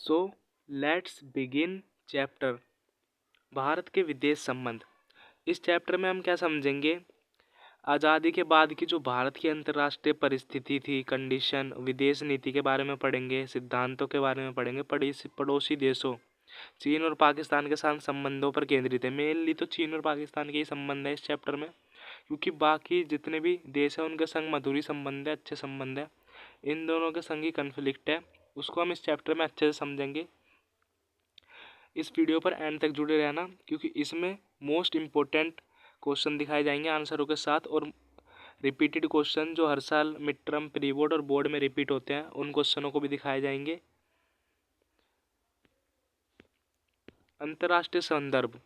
So let's begin chapter Bharat के विदेश संबंध। इस चैप्टर में हम क्या समझेंगे? आज़ादी के बाद की जो भारत की अंतर्राष्ट्रीय परिस्थिति थी, कंडीशन, विदेश नीति के बारे में पढ़ेंगे, सिद्धांतों के बारे में पढ़ेंगे, पड़ोसी देशों चीन और पाकिस्तान के साथ संबंधों पर केंद्रित है। मेनली तो चीन और पाकिस्तान के ही संबंध है इस चैप्टर में, क्योंकि बाकी जितने भी देश हैं उनके संग मधुरी संबंध है, अच्छे संबंध है। इन दोनों के संग ही कन्फ्लिक्ट है, उसको हम इस चैप्टर में अच्छे से समझेंगे। इस वीडियो पर एंड तक जुड़े रहना, क्योंकि इसमें मोस्ट इम्पोर्टेंट क्वेश्चन दिखाए जाएंगे आंसरों के साथ, और रिपीटेड क्वेश्चन जो हर साल मिड टर्म, प्री बोर्ड और बोर्ड में रिपीट होते हैं उन क्वेश्चनों को भी दिखाए जाएंगे। अंतर्राष्ट्रीय संदर्भ।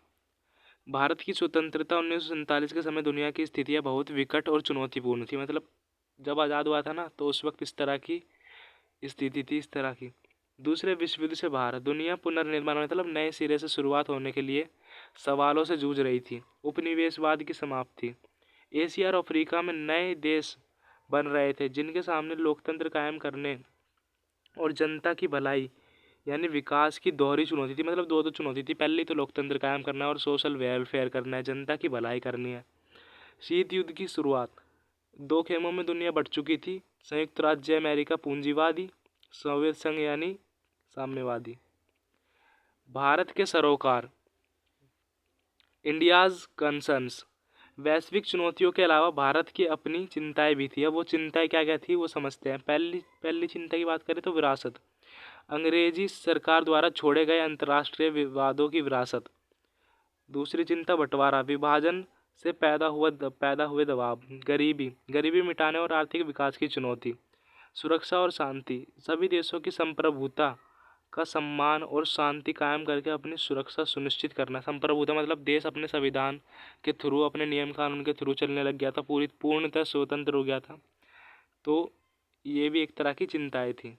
भारत की स्वतंत्रता 1947 के समय दुनिया की स्थितियाँ बहुत विकट और चुनौतीपूर्ण थी। मतलब जब आज़ाद हुआ था ना, तो उस वक्त इस तरह की स्थिति थी, इस तरह की। दूसरे विश्व युद्ध से बाहर दुनिया पुनर्निर्माण मतलब नए सिरे से शुरुआत होने के लिए सवालों से जूझ रही थी। उपनिवेशवाद की समाप्ति। एशिया और अफ्रीका में नए देश बन रहे थे जिनके सामने लोकतंत्र कायम करने और जनता की भलाई यानी विकास की दोहरी चुनौती थी। मतलब दो चुनौती थी, पहली तो लोकतंत्र कायम करना है और सोशल वेलफेयर करना है, जनता की भलाई करनी है। शीत युद्ध की शुरुआत। दो खेमों में दुनिया बंट चुकी थी, संयुक्त राज्य अमेरिका पूंजीवादी, सोवियत संघ यानी साम्यवादी। भारत के सरोकार। India's concerns. वैश्विक चुनौतियों के अलावा भारत की अपनी चिंताएं भी थी। अब वो चिंताएं क्या क्या थी वो समझते हैं। पहली चिंता की बात करें तो विरासत, अंग्रेजी सरकार द्वारा छोड़े गए अंतर्राष्ट्रीय विवादों की विरासत। दूसरी चिंता बंटवारा, विभाजन से पैदा हुए दबाव। गरीबी मिटाने और आर्थिक विकास की चुनौती। सुरक्षा और शांति, सभी देशों की संप्रभुता का सम्मान और शांति कायम करके अपनी सुरक्षा सुनिश्चित करना। संप्रभुता मतलब देश अपने संविधान के थ्रू, अपने नियम कानून के थ्रू चलने लग गया था, पूर्णतः स्वतंत्र हो गया था। तो ये भी एक तरह की चिंताएं थी।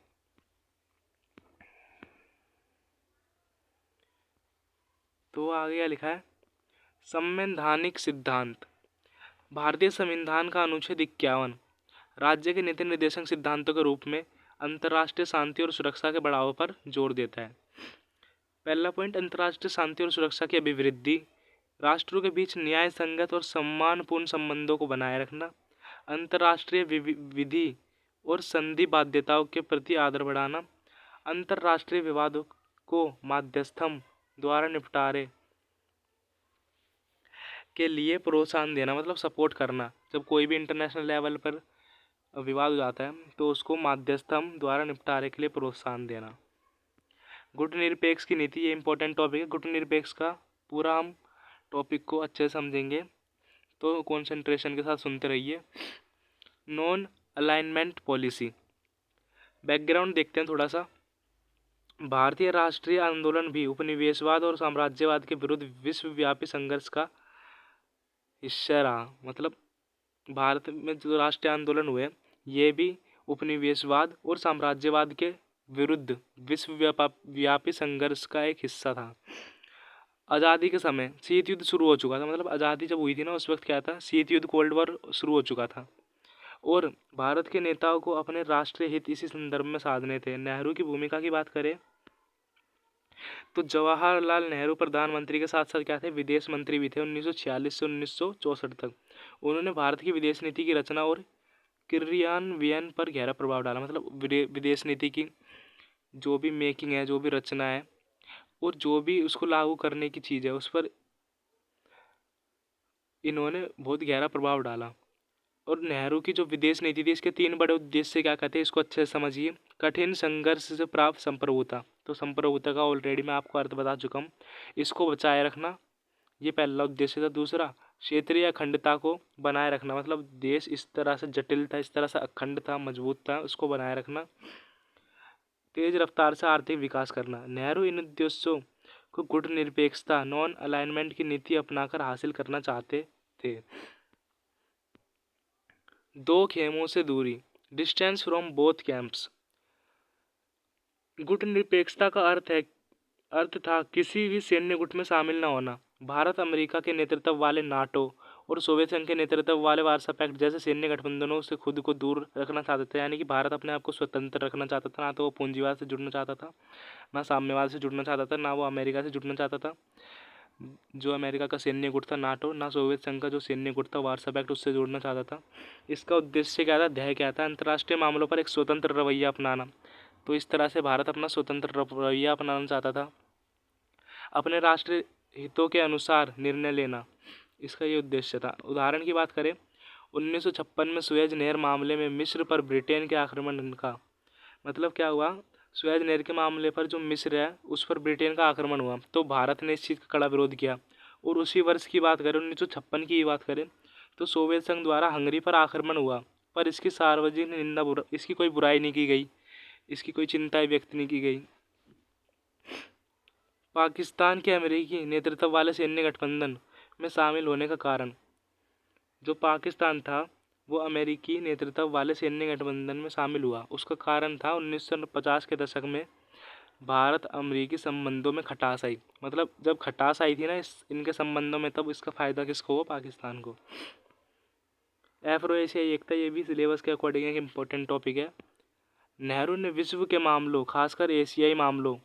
तो आगे क्या लिखा है? संवैधानिक सिद्धांत। भारतीय संविधान का अनुच्छेद 51 राज्य के नीति निर्देशक सिद्धांतों के रूप में अंतर्राष्ट्रीय शांति और सुरक्षा के बढ़ावे पर जोर देता है। पहला पॉइंट, अंतर्राष्ट्रीय शांति और सुरक्षा की अभिवृद्धि। राष्ट्रों के बीच न्याय संगत और सम्मानपूर्ण संबंधों को बनाए रखना। अंतर्राष्ट्रीय विधि और संधि बाध्यताओं के प्रति आदर बढ़ाना। अंतर्राष्ट्रीय विवादों को मध्यस्थम द्वारा निपटारे के लिए प्रोत्साहन देना, मतलब सपोर्ट करना। जब कोई भी इंटरनेशनल लेवल पर विवाद हो जाता है तो उसको मध्यस्थम द्वारा निपटारे के लिए प्रोत्साहन देना। गुटनिरपेक्ष की नीति, ये इंपॉर्टेंट टॉपिक है। गुटनिरपेक्ष का पूरा हम टॉपिक को अच्छे से समझेंगे, तो कंसंट्रेशन के साथ सुनते रहिए। Non alignment policy. बैकग्राउंड देखते हैं थोड़ा सा। भारतीय राष्ट्रीय आंदोलन भी उपनिवेशवाद और साम्राज्यवाद के विरुद्ध विश्वव्यापी संघर्ष का हिस्सा रहा। मतलब भारत में जो राष्ट्रीय आंदोलन हुए ये भी उपनिवेशवाद और साम्राज्यवाद के विरुद्ध विश्वव्यापी संघर्ष का एक हिस्सा था। आज़ादी के समय शीत युद्ध शुरू हो चुका था। मतलब आज़ादी जब हुई थी ना, उस वक्त क्या था, शीत युद्ध, कोल्ड वॉर शुरू हो चुका था, और भारत के नेताओं को अपने राष्ट्रीय हित इसी संदर्भ में साधने थे। नेहरू की भूमिका की बात करें तो जवाहरलाल नेहरू प्रधानमंत्री के साथ साथ क्या थे, विदेश मंत्री भी थे 1946 से 1964 तक। उन्होंने भारत की विदेश नीति की रचना और क्रियान्वयन पर गहरा प्रभाव डाला। मतलब विदेश नीति की जो भी मेकिंग है, जो भी रचना है और जो भी उसको लागू करने की चीज़ है, उस पर इन्होंने बहुत गहरा प्रभाव डाला। और नेहरू की जो विदेश नीति थी, इसके 3 बड़े उद्देश्य क्या कहते हैं, इसको अच्छे से समझिए। कठिन संघर्ष से प्राप्त संप्रभुता, तो संप्रभुता का ऑलरेडी मैं आपको अर्थ बता चुका हूँ। इसको बचाए रखना, ये पहला उद्देश्य था। दूसरा, क्षेत्रीय अखंडता को बनाए रखना। मतलब देश इस तरह से जटिल था, इस तरह से अखंड था, मजबूत था, उसको बनाए रखना। तेज रफ्तार से आर्थिक विकास करना। नेहरू इन उद्देश्यों को गुटनिरपेक्षता, नॉन अलाइनमेंट की नीति अपनाकर हासिल करना चाहते थे। दो खेमों से दूरी, डिस्टेंस फ्रॉम बोथ कैंप्स। गुटनिरपेक्षता का अर्थ था किसी भी सैन्य गुट में शामिल न होना। भारत अमेरिका के नेतृत्व वाले नाटो और सोवियत संघ के नेतृत्व वाले वार्सा पैक्ट जैसे सैन्य गठबंधनों से खुद को दूर रखना चाहते थे। यानी कि भारत अपने आप को स्वतंत्र रखना चाहता था, ना तो वो पूंजीवाद से जुड़ना चाहता था, ना साम्यवाद से जुड़ना चाहता था, ना वो अमेरिका से जुड़ना चाहता था, जो अमेरिका का सैन्य गुट था नाटो, ना सोवियत संघ का जो सैन्य गुट था वार्सा पैक्ट उससे जुड़ना चाहता था। इसका उद्देश्य क्या था, ध्येय क्या था, अंतर्राष्ट्रीय मामलों पर एक स्वतंत्र रवैया अपनाना। तो इस तरह से भारत अपना स्वतंत्र रवैया अपनाना चाहता था, अपने राष्ट्रीय हितों के अनुसार निर्णय लेना, इसका ये उद्देश्य था। उदाहरण की बात करें, 1956 में सुएज नहर मामले में मिस्र पर ब्रिटेन के आक्रमण का मतलब क्या हुआ, सुएज नहर के मामले पर जो मिस्र है उस पर ब्रिटेन का आक्रमण हुआ, तो भारत ने इस चीज़ का कड़ा विरोध किया। और उसी वर्ष की बात करें, 1956 की बात करें, तो सोवियत संघ द्वारा हंगरी पर आक्रमण हुआ, पर इसकी सार्वजनिक निंदा इसकी कोई बुराई नहीं की गई, इसकी कोई चिंता व्यक्त नहीं की गई। पाकिस्तान के अमेरिकी नेतृत्व वाले सैन्य गठबंधन में शामिल होने का कारण, जो पाकिस्तान था वो अमेरिकी नेतृत्व वाले सैन्य गठबंधन में शामिल हुआ, उसका कारण था 1950 के दशक में भारत अमेरिकी संबंधों में खटास आई। मतलब जब खटास आई थी ना इनके संबंधों में, तब इसका फायदा किसको हुआ, पाकिस्तान को। एफ्रो एशियाई एकता, ये भी सिलेबस के अकॉर्डिंग एक इम्पोर्टेंट टॉपिक है। नेहरू ने विश्व के मामलों, खासकर एशियाई मामलों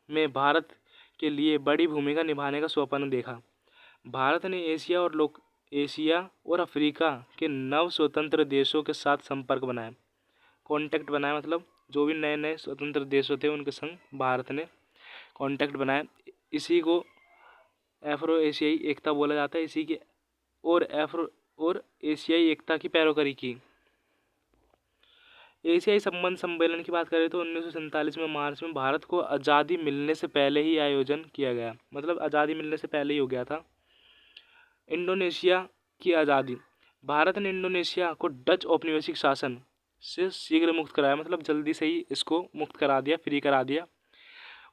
में भारत के लिए बड़ी भूमिका निभाने का स्वप्न देखा। भारत ने एशिया और अफ्रीका के नव स्वतंत्र देशों के साथ संपर्क बनाया, कॉन्टैक्ट बनाया, मतलब जो भी नए नए स्वतंत्र देश थे उनके संग भारत ने कॉन्टैक्ट बनाया। इसी को एफ्रो एशियाई एकता बोला जाता है। इसी के और एशियाई एकता की पैरोकारी की। एशियाई संबंध सम्मेलन की बात करें तो 1947 में मार्च में भारत को आज़ादी मिलने से पहले ही आयोजन किया गया, मतलब आज़ादी मिलने से पहले ही हो गया था। इंडोनेशिया की आज़ादी, भारत ने इंडोनेशिया को डच औपनिवेशिक शासन से शीघ्र मुक्त कराया, मतलब जल्दी से ही इसको मुक्त करा दिया, फ्री करा दिया।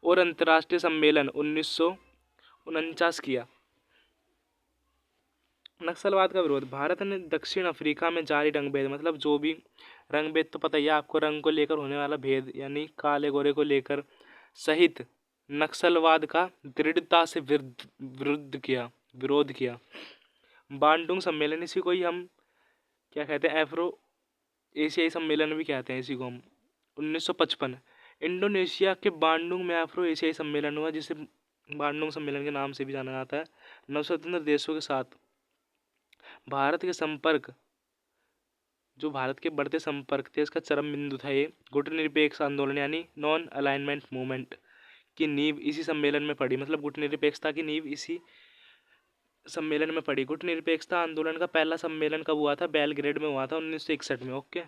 और अंतर्राष्ट्रीय सम्मेलन 1949 किया। नक्सलवाद का विरोध, भारत ने दक्षिण अफ्रीका में जारी रंगभेद, मतलब जो भी रंगभेद तो पता ही है आपको, रंग को लेकर होने वाला भेद यानी काले गोरे को लेकर सहित नक्सलवाद का दृढ़ता से विरोध किया। बांडुंग सम्मेलन, इसी को ही हम क्या कहते हैं, एफ्रो एशियाई सम्मेलन भी कहते हैं इसी को हम। 1955 इंडोनेशिया के बांडुंग में एफ्रो एशियाई सम्मेलन हुआ, जिसे बांडुंग सम्मेलन के नाम से भी जाना जाता है। नवस्वतंत्र देशों के साथ भारत के संपर्क, जो भारत के बढ़ते संपर्क थे, इसका चरम बिंदु था ये। गुटनिरपेक्ष आंदोलन यानी नॉन अलाइनमेंट मूवमेंट की नींव इसी सम्मेलन में पड़ी, मतलब गुटनिरपेक्षता की नींव इसी सम्मेलन में पड़ी। गुटनिरपेक्षता आंदोलन का पहला सम्मेलन कब हुआ था, बेलग्रेड में हुआ था 1961 में। ओके।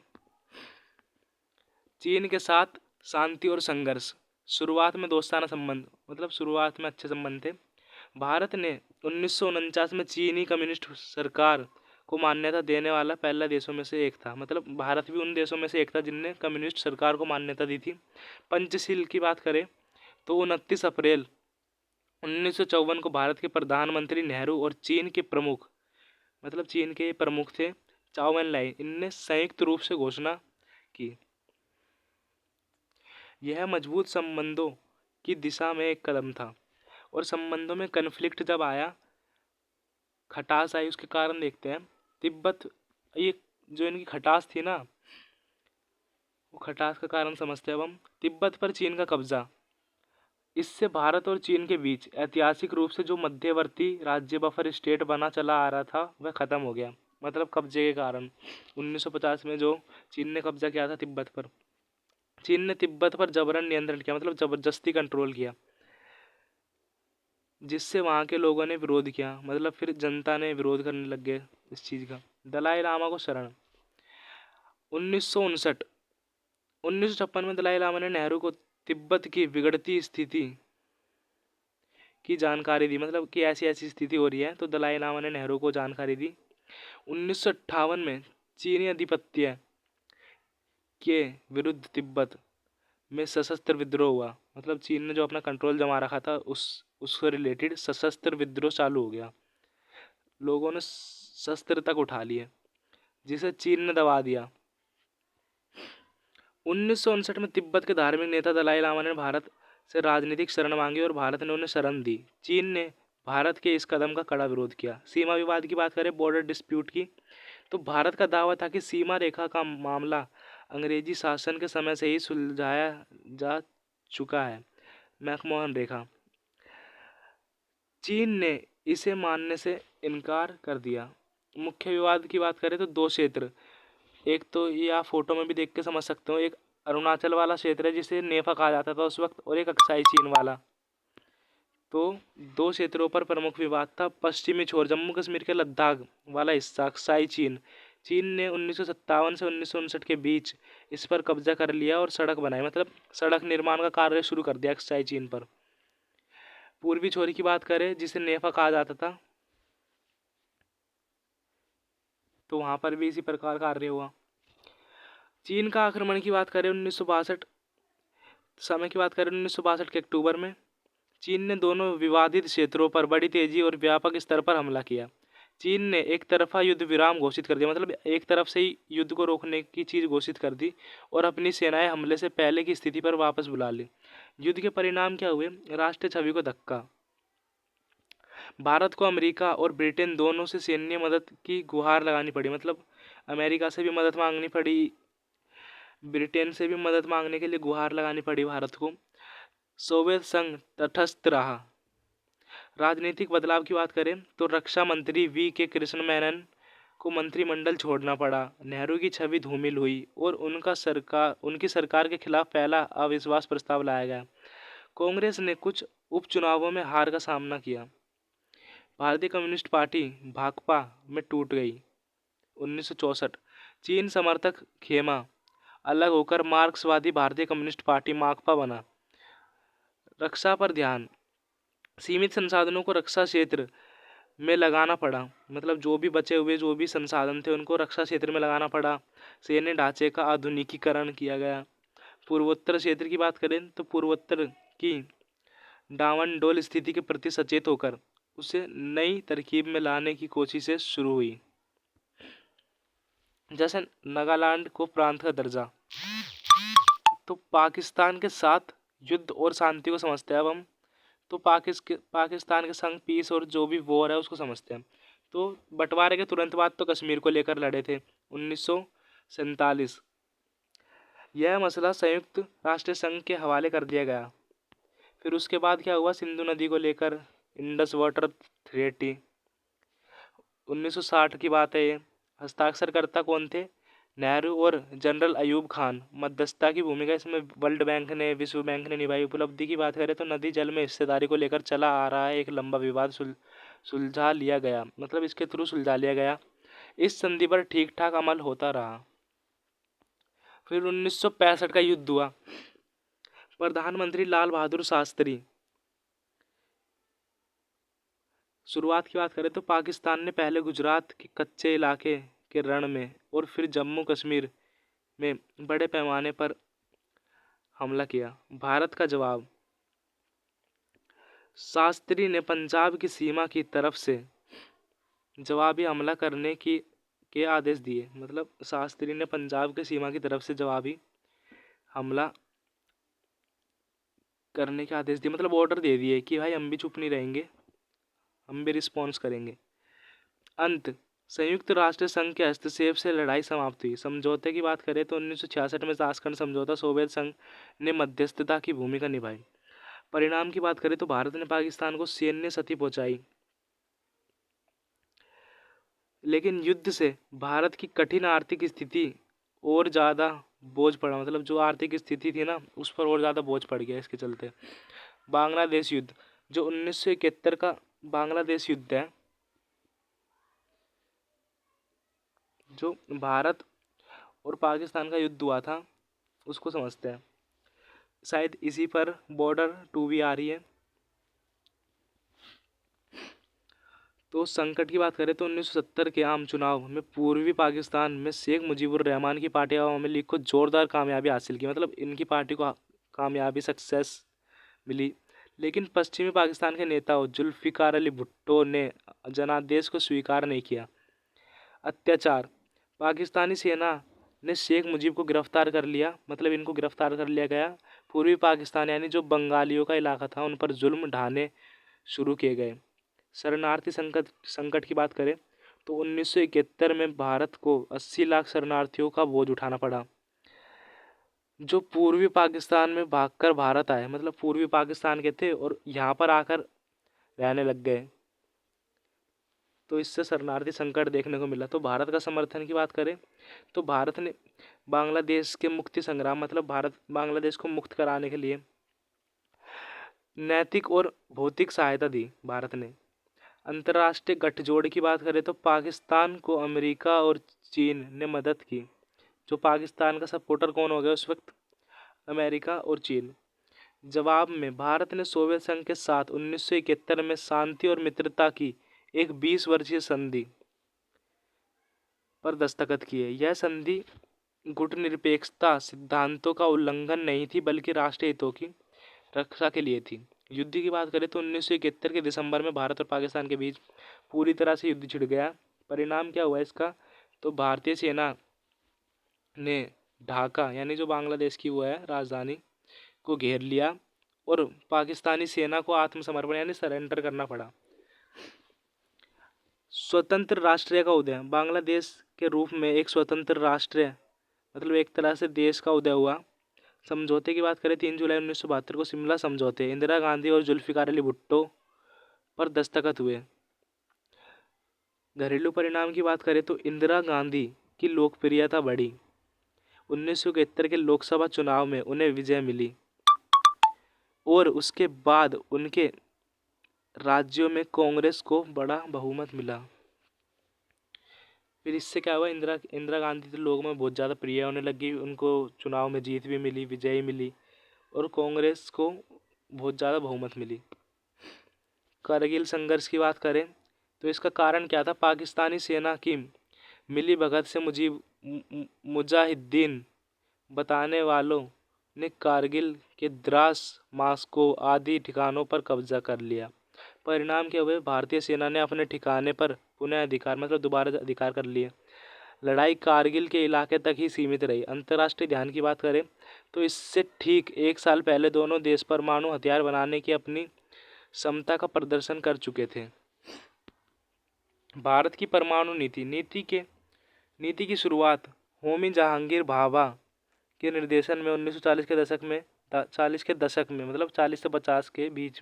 चीन के साथ शांति और संघर्ष, शुरुआत में दोस्ताना संबंध, मतलब शुरुआत में अच्छे संबंध थे। भारत ने 1949 में चीनी कम्युनिस्ट सरकार को मान्यता देने वाला पहला देशों में से एक था, मतलब भारत भी उन देशों में से एक था जिनने कम्युनिस्ट सरकार को मान्यता दी थी। पंचशील की बात करें तो 29 अप्रैल 1954 को भारत के प्रधानमंत्री नेहरू और चीन के प्रमुख, मतलब चीन के प्रमुख थे चाउ एन लाई, इनने संयुक्त रूप से घोषणा की। यह मजबूत संबंधों की दिशा में एक कदम था। और संबंधों में कन्फ्लिक्ट जब आया, खटास आई, उसके कारण देखते हैं। तिब्बत, ये जो इनकी खटास थी ना, वो खटास का कारण समझते हैं अब हम। तिब्बत पर चीन का कब्जा, इससे भारत और चीन के बीच ऐतिहासिक रूप से जो मध्यवर्ती राज्य बफर स्टेट बना चला आ रहा था वह खत्म हो गया, मतलब कब्जे के कारण। 1950 में जो चीन ने कब्जा किया था तिब्बत पर, चीन ने तिब्बत पर जबरन नियंत्रण किया, मतलब जबरदस्ती कंट्रोल किया, जिससे वहाँ के लोगों ने विरोध किया, मतलब फिर जनता ने विरोध करने लग गए इस चीज़ का। दलाई लामा को शरण, 1959 1956 में दलाई लामा ने नेहरू को तिब्बत की बिगड़ती स्थिति की जानकारी दी, मतलब कि ऐसी ऐसी स्थिति हो रही है, तो दलाई लामा ने नेहरू को जानकारी दी। 1958 में चीनी आधिपत्य के विरुद्ध तिब्बत में सशस्त्र विद्रोह हुआ, मतलब चीन ने जो अपना कंट्रोल जमा रखा था उससे रिलेटेड सशस्त्र विद्रोह चालू हो गया, लोगों ने शस्त्र तक उठा लिए, जिसे चीन ने दबा दिया। 1959 में तिब्बत के धार्मिक नेता दलाई लामा ने भारत से राजनीतिक शरण मांगी और भारत ने उन्हें शरण दी। चीन ने भारत के इस कदम का कड़ा विरोध किया। सीमा विवाद की बात करें, बॉर्डर डिस्प्यूट की, तो भारत का दावा था कि सीमा रेखा का मामला अंग्रेजी शासन के समय से ही सुलझाया जा चुका है। मैकमोहन रेखा। चीन ने इसे मानने से इनकार कर दिया। मुख्य विवाद की बात करें तो दो क्षेत्र, एक तो ये आप फोटो में भी देख के समझ सकते हो, एक अरुणाचल वाला क्षेत्र है जिसे नेफा कहा जाता था उस वक्त, और एक अक्साई चीन वाला। तो दो क्षेत्रों पर प्रमुख विवाद था। पश्चिमी छोर जम्मू कश्मीर के लद्दाख वाला हिस्सा अक्साई चीन, चीन ने 1957 से 1959 के बीच इस पर कब्जा कर लिया और सड़क बनाई, मतलब सड़क निर्माण का कार्य शुरू कर दिया अक्साई चीन पर। पूर्वी छोर की बात करें जिसे नेफा कहा जाता था, तो वहां पर भी इसी प्रकार कार्य हुआ। चीन का आक्रमण की बात करें 1962, समय की बात करें 1962 के अक्टूबर में चीन ने दोनों विवादित क्षेत्रों पर बड़ी तेजी और व्यापक स्तर पर हमला किया। चीन ने एक तरफा युद्ध विराम घोषित कर दिया, मतलब एक तरफ से ही युद्ध को रोकने की चीज घोषित कर दी और अपनी सेनाएं हमले से पहले की स्थिति पर वापस बुला ली। युद्ध के परिणाम क्या हुए? राष्ट्रीय छवि को धक्का। भारत को अमेरिका और ब्रिटेन दोनों से सैन्य मदद की गुहार लगानी पड़ी, मतलब अमेरिका से भी मदद मांगनी पड़ी, ब्रिटेन से भी मदद मांगने के लिए गुहार लगानी पड़ी भारत को। सोवियत संघ तटस्थ रहा। राजनीतिक बदलाव की बात करें तो रक्षा मंत्री V.K. कृष्ण मेनन को मंत्रिमंडल छोड़ना पड़ा। नेहरू की छवि धूमिल हुई और उनकी सरकार के खिलाफ पहला अविश्वास प्रस्ताव लाया गया। कांग्रेस ने कुछ उपचुनावों में हार का सामना किया। भारतीय कम्युनिस्ट पार्टी भाकपा में टूट गई। 1964 चीन समर्थक खेमा अलग होकर मार्क्सवादी भारतीय कम्युनिस्ट पार्टी माकपा बना। रक्षा पर ध्यान, सीमित संसाधनों को रक्षा क्षेत्र में लगाना पड़ा, मतलब जो भी बचे हुए जो भी संसाधन थे उनको रक्षा क्षेत्र में लगाना पड़ा। सैन्य ढांचे का आधुनिकीकरण किया गया। पूर्वोत्तर क्षेत्र की बात करें तो पूर्वोत्तर की डावांडोल स्थिति के प्रति सचेत होकर उसे नई तरकीब में लाने की कोशिशें शुरू हुई। जैसे नागालैंड को प्रांत का दर्जा, तो पाकिस्तान के साथ युद्ध और शांति को समझते हैं अब हम, तो पाकिस्तान के संग पीस और जो भी वॉर है उसको समझते हैं। तो बंटवारे के तुरंत बाद तो कश्मीर को लेकर लड़े थे 1947। यह मसला संयुक्त राष्ट्र संघ के हवाले कर दिया गया। फिर उसके बाद क्या हुआ? सिंधु नदी को लेकर इंडस वाटर थ्रेटी 1960 की बात है ये। हस्ताक्षरकर्ता कौन थे? नेहरू और जनरल अयूब खान। मध्यस्थता की भूमिका इसमें वर्ल्ड बैंक ने, विश्व बैंक ने निभाई। उपलब्धि की बात करें तो नदी जल में हिस्सेदारी को लेकर चला आ रहा है एक लंबा विवाद सुलझा लिया गया, मतलब इसके थ्रू सुलझा लिया गया। इस संधि पर ठीक ठाक अमल होता रहा। फिर 1965 का युद्ध हुआ। प्रधानमंत्री लाल बहादुर शास्त्री। शुरुआत की बात करें तो पाकिस्तान ने पहले गुजरात के कच्चे इलाके के रण में और फिर जम्मू कश्मीर में बड़े पैमाने पर हमला किया। भारत का जवाब, शास्त्री ने पंजाब की सीमा की तरफ से जवाबी हमला करने के आदेश दिए, मतलब शास्त्री ने पंजाब की सीमा की तरफ से जवाबी हमला करने के आदेश दिए, मतलब ऑर्डर दे दिए कि भाई हम भी चुप नहीं रहेंगे, हम भी रिस्पॉन्स करेंगे। अंत, संयुक्त राष्ट्र संघ के हस्तक्षेप से लड़ाई समाप्त हुई। समझौते की बात करें तो 1966 में ताशकंद समझौता, सोवियत संघ ने मध्यस्थता की भूमिका निभाई। परिणाम की बात करें तो भारत ने पाकिस्तान को सैन्य क्षति पहुंचाई, लेकिन युद्ध से भारत की कठिन आर्थिक स्थिति और ज़्यादा बोझ पड़ा, मतलब जो आर्थिक स्थिति थी ना उस पर और ज़्यादा बोझ पड़ गया इसके चलते। बांग्लादेश युद्ध, जो 1971 का बांग्लादेश युद्ध है, जो भारत और पाकिस्तान का युद्ध हुआ था उसको समझते हैं। शायद इसी पर बॉर्डर 2 भी आ रही है। तो संकट की बात करें तो 1970 के आम चुनाव में पूर्वी पाकिस्तान में शेख मुजीबुर रहमान की पार्टी अवामी लीग को जोरदार कामयाबी हासिल की, मतलब इनकी पार्टी को कामयाबी सक्सेस मिली। लेकिन पश्चिमी पाकिस्तान के नेताओं जुल्फिकार अली भुट्टो ने जनादेश को स्वीकार नहीं किया। अत्याचार, पाकिस्तानी सेना ने शेख मुजीब को गिरफ्तार कर लिया, मतलब इनको गिरफ्तार कर लिया गया। पूर्वी पाकिस्तान यानी जो बंगालियों का इलाका था उन पर जुल्म ढाने शुरू किए गए। शरणार्थी संकट की बात करें तो 1971 में भारत को 80 लाख शरणार्थियों का बोझ उठाना पड़ा, जो पूर्वी पाकिस्तान में भागकर भारत आए, मतलब पूर्वी पाकिस्तान के थे और यहाँ पर आकर रहने लग गए। तो इससे शरणार्थी संकट देखने को मिला। तो भारत का समर्थन की बात करें तो भारत ने बांग्लादेश के मुक्ति संग्राम, मतलब भारत बांग्लादेश को मुक्त कराने के लिए नैतिक और भौतिक सहायता दी भारत ने। अंतर्राष्ट्रीय गठजोड़ की बात करें तो पाकिस्तान को अमेरिका और चीन ने मदद की। जो पाकिस्तान का सपोर्टर कौन हो गया उस वक्त? अमेरिका और चीन। जवाब में भारत ने सोवियत संघ के साथ 1971 में शांति और मित्रता की एक 20 वर्षीय संधि पर दस्तखत किए। यह संधि गुटनिरपेक्षता सिद्धांतों का उल्लंघन नहीं थी, बल्कि राष्ट्रीय हितों की रक्षा के लिए थी। युद्ध की बात करें तो 1971 के दिसंबर में भारत और पाकिस्तान के बीच पूरी तरह से युद्ध छिड़ गया। परिणाम क्या हुआ इसका? तो भारतीय सेना ने ढाका, यानी जो बांग्लादेश की वो है राजधानी, को घेर लिया और पाकिस्तानी सेना को आत्मसमर्पण यानी सरेंडर करना पड़ा। स्वतंत्र राष्ट्र का उदय। बांग्लादेश के रूप में एक स्वतंत्र राष्ट्र, मतलब एक तरह से देश का उदय हुआ। समझौते की बात करें 3 जुलाई 1972 को शिमला समझौते इंदिरा गांधी और जुल्फिकार अली भुट्टो पर दस्तखत हुए। घरेलू परिणाम की बात करें तो इंदिरा गांधी की लोकप्रियता बढ़ी। 1971 के लोकसभा चुनाव में उन्हें विजय मिली और उसके बाद उनके राज्यों में कांग्रेस को बड़ा बहुमत मिला। फिर इससे क्या हुआ, इंदिरा गांधी तो लोगों में बहुत ज़्यादा प्रिय होने लगी, उनको चुनाव में जीत भी मिली, विजय मिली और कांग्रेस को बहुत ज़्यादा बहुमत मिली। कारगिल संघर्ष की बात करें तो इसका कारण क्या था? पाकिस्तानी सेना की मिली भगत से मुजाहिदीन बताने वालों ने कारगिल के द्रास, मास्को आदि ठिकानों पर कब्जा कर लिया। परिणाम क्या हुए? भारतीय सेना ने अपने ठिकाने पर पुनः अधिकार, मतलब दोबारा अधिकार कर लिए। लड़ाई कारगिल के इलाके तक ही सीमित रही। अंतर्राष्ट्रीय ध्यान की बात करें तो इससे ठीक 1 साल पहले दोनों देश परमाणु हथियार बनाने की अपनी क्षमता का प्रदर्शन कर चुके थे। भारत की परमाणु नीति की शुरुआत होमी जहांगीर भाभा के निर्देशन में 1940 के दशक में मतलब 40 से 50 के बीच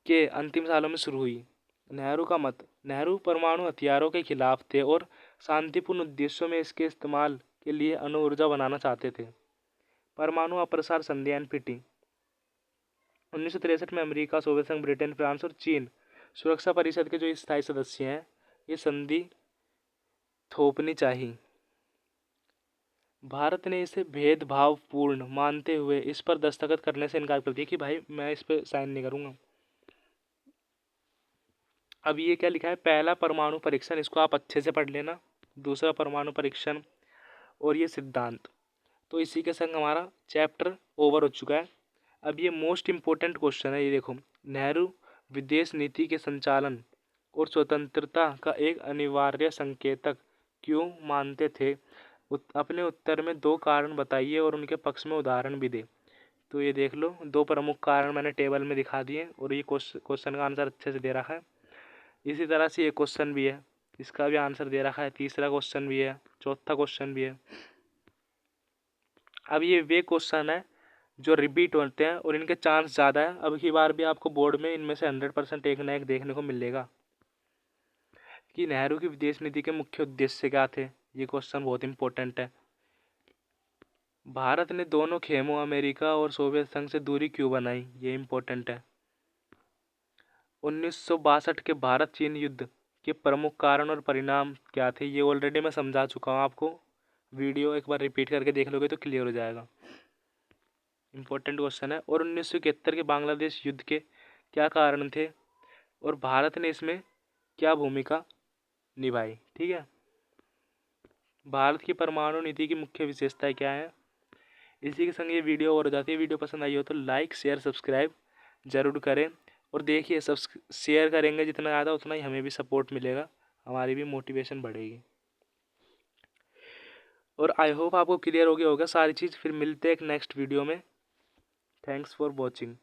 के अंतिम सालों में शुरू हुई। नेहरू का मत। नेहरू परमाणु हथियारों के खिलाफ थे और शांतिपूर्ण उद्देश्यों में इसके इस्तेमाल के लिए अणु ऊर्जा बनाना चाहते थे। परमाणु अप्रसार संधि NPT 1963 में अमेरिका, सोवियत संघ, ब्रिटेन, फ्रांस और चीन सुरक्षा परिषद के जो स्थायी सदस्य हैं, ये संधि थोपनी चाहिए। भारत ने इसे भेदभावपूर्ण मानते हुए इस पर दस्तखत करने से इनकार कर दिया कि भाई मैं इस पर साइन नहीं करूंगा। अब ये क्या लिखा है? पहला परमाणु परीक्षण, इसको आप अच्छे से पढ़ लेना। दूसरा परमाणु परीक्षण और ये सिद्धांत। तो इसी के संग हमारा चैप्टर ओवर हो चुका है। अब ये मोस्ट इम्पोर्टेंट क्वेश्चन है, ये देखो। नेहरू विदेश नीति के संचालन और स्वतंत्रता का एक अनिवार्य संकेतक क्यों मानते थे? अपने उत्तर में 2 कारण बताइए और उनके पक्ष में उदाहरण भी दे। तो ये देख लो, 2 प्रमुख कारण मैंने टेबल में दिखा दिए और ये क्वेश्चन का आंसर अच्छे से दे रखा है। इसी तरह से ये क्वेश्चन भी है, इसका भी आंसर दे रखा है। तीसरा क्वेश्चन भी है, चौथा क्वेश्चन भी है। अब ये वे क्वेश्चन है जो रिपीट होते हैं और इनके चांस ज़्यादा है। अब की बार भी आपको बोर्ड में इनमें से 100% एक ना एक देखने को मिलेगा कि नेहरू की विदेश नीति के मुख्य उद्देश्य क्या थे। ये क्वेश्चन बहुत इंपॉर्टेंट है। भारत ने दोनों खेमों अमेरिका और सोवियत संघ से दूरी क्यों बनाई? ये इंपॉर्टेंट है। 1962 के भारत चीन युद्ध के प्रमुख कारण और परिणाम क्या थे? ये ऑलरेडी मैं समझा चुका हूँ आपको। वीडियो एक बार रिपीट करके देख लोगे तो क्लियर हो जाएगा। इम्पोर्टेंट क्वेश्चन है। और 1971 के बांग्लादेश युद्ध के क्या कारण थे और भारत ने इसमें क्या भूमिका निभाई? ठीक है। भारत की परमाणु नीति की मुख्य विशेषताएं क्या है? इसी के संग ये वीडियो और हो जाती है। वीडियो पसंद आई हो तो लाइक, शेयर, सब्सक्राइब जरूर करें। और देखिए, शेयर करेंगे जितना ज़्यादा उतना ही हमें भी सपोर्ट मिलेगा, हमारी भी मोटिवेशन बढ़ेगी। और आई होप आपको क्लियर हो गया होगा सारी चीज़। फिर मिलते हैं एक नेक्स्ट वीडियो में। Thanks for watching.